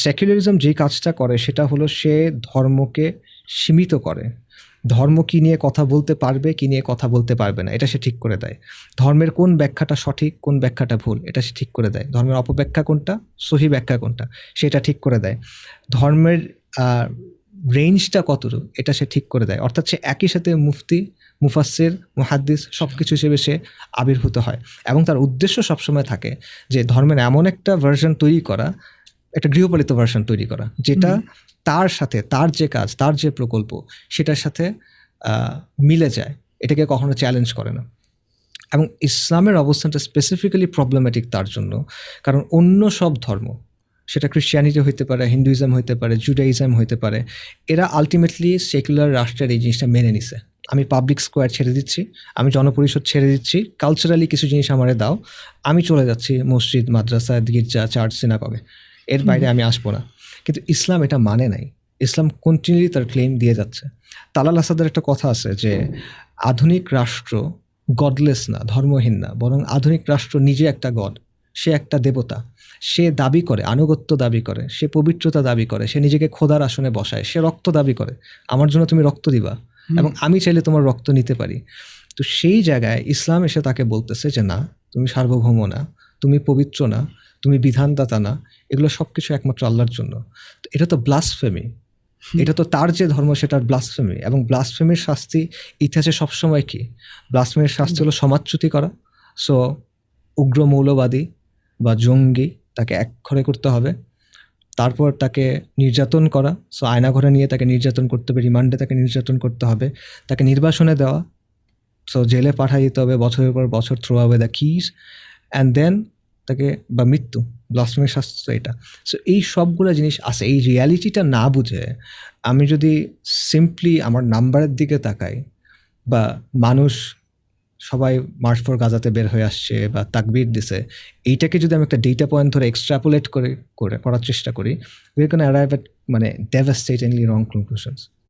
Secularism যে কাজটা করে সেটা হলো সে ধর্মকে সীমিত করে, ধর্ম কী নিয়ে কথা বলতে পারবে কী নিয়ে কথা বলতে পারবে না এটা সে ঠিক করে দেয়, ধর্মের কোন ব্যাখ্যাটা সঠিক কোন ব্যাখ্যাটা ভুল এটা সে ঠিক করে দেয়, ধর্মের অপব্যাখ্যা কোনটা সহি ব্যাখ্যা কোনটা সেটা ঠিক করে দেয়, ধর্মের রেঞ্জটা কতটুকু এটা সে ঠিক করে দেয়। অর্থাৎ সে একই সাথে মুফতি, মুফাসসির, মুহাদ্দিস সব কিছু হিসেবে সে আবির্ভূত হয় এবং তার উদ্দেশ্য সবসময় থাকে যে ধর্মের এমন একটা ভার্সন তৈরি করা, একটা গৃহপালিত ভার্সন তৈরি করা যেটা তার সাথে তার যে কাজ তার যে প্রকল্প সেটার সাথে মিলে যায়, এটাকে কখনো চ্যালেঞ্জ করে না। এবং ইসলামের অবস্থানটা স্পেসিফিক্যালি প্রবলেম্যাটিক তার জন্য, কারণ অন্য সব ধর্ম, সেটা ক্রিশ্চিয়ানিটি হইতে পারে, হিন্দুইজম হইতে পারে, জুডাইজম হইতে পারে, এরা আলটিমেটলি সেকুলার রাষ্ট্রের এই জিনিসটা মেনে নিছে। আমি পাবলিক স্কোয়ার ছেড়ে দিচ্ছি, আমি জনপরিষদ ছেড়ে দিচ্ছি, কালচারালি কিছু জিনিস আমারে দাও, আমি চলে যাচ্ছি মসজিদ, মাদ্রাসা, গির্জা, চার্চ, সিনাগগে, এর বাইরে আমি আসবো না। কিন্তু ইসলাম এটা মানে নাই, ইসলাম কন্টিনিউলি তার ক্লেম দিয়ে যাচ্ছে। তালাল আসাদের একটা কথা আছে যে আধুনিক রাষ্ট্র গডলেস না, ধর্মহীন না, বরং আধুনিক রাষ্ট্র নিজে একটা গড, সে একটা দেবতা, সে দাবি করে, আনুগত্য দাবি করে, সে পবিত্রতা দাবি করে, সে নিজেকে খোদার আসনে বসায়, সে রক্ত দাবি করে, আমার জন্য তুমি রক্ত দিবা এবং আমি চাইলে তোমার রক্ত নিতে পারি। তো সেই জায়গায় ইসলাম এসে তাকে বলতেছে যে না, তুমি সার্বভৌম না, তুমি পবিত্র না, তুমি বিধানদাতা না, এগুলো সব কিছু একমাত্র আল্লাহর জন্য। তো এটা তো ব্লাসফেমি, এটা তো তার যে ধর্ম সেটার ব্লাসফেমি। এবং ব্লাসফেমির শাস্তি ইতিহাসে সবসময় কি, ব্লাসফেমির শাস্তি হলো সমাজচ্যুতি করা। সো উগ্র মৌলবাদী বা জঙ্গি তাকে একঘরে করতে হবে, তারপর তাকে নির্যাতন করা, সো আয়নাঘরে নিয়ে তাকে নির্যাতন করতে হবে, রিমান্ডে তাকে নির্যাতন করতে হবে, তাকে নির্বাসনে দেওয়া, সো জেলে পাঠিয়ে দিতে হবে বছরের পর বছর, throw away the keys, and then তাকে, বা মৃত্যু, ব্লাসফেমির শাস্তি এটা। সো এই সবগুলো জিনিস আছে। এই রিয়ালিটিটা না বুঝে আমি যদি সিম্পলি আমার নাম্বারের দিকে তাকাই, বা মানুষ সবাই মার্চ ফর গাজাতে বের হয়ে আসছে বা তাকবীর দিছে, এইটাকে যদি আমি একটা ডেটা পয়েন্ট ধরে এক্সট্রাপোলেট করার চেষ্টা করি, উই ক্যান অ্যারাইভ এট মানে ডেভাস্টেটিংলি রং কনক্লুশনস।